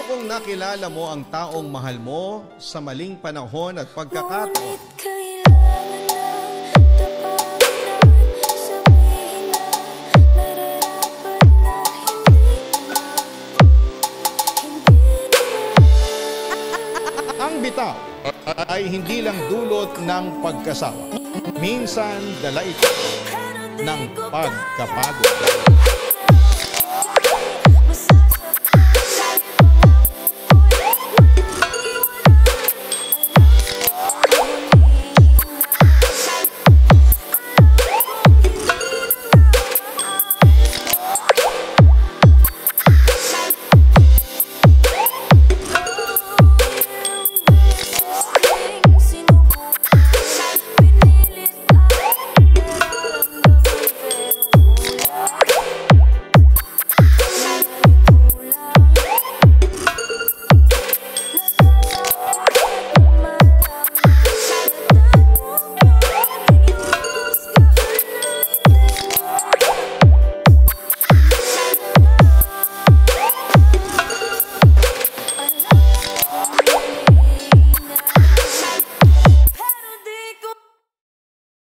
kung nakilala mo ang taong mahal mo sa maling panahon at pagkakataon? Ang bitaw ay hindi lang dulot ng pagkasawa. Minsan, dala ito ng pagkapagod.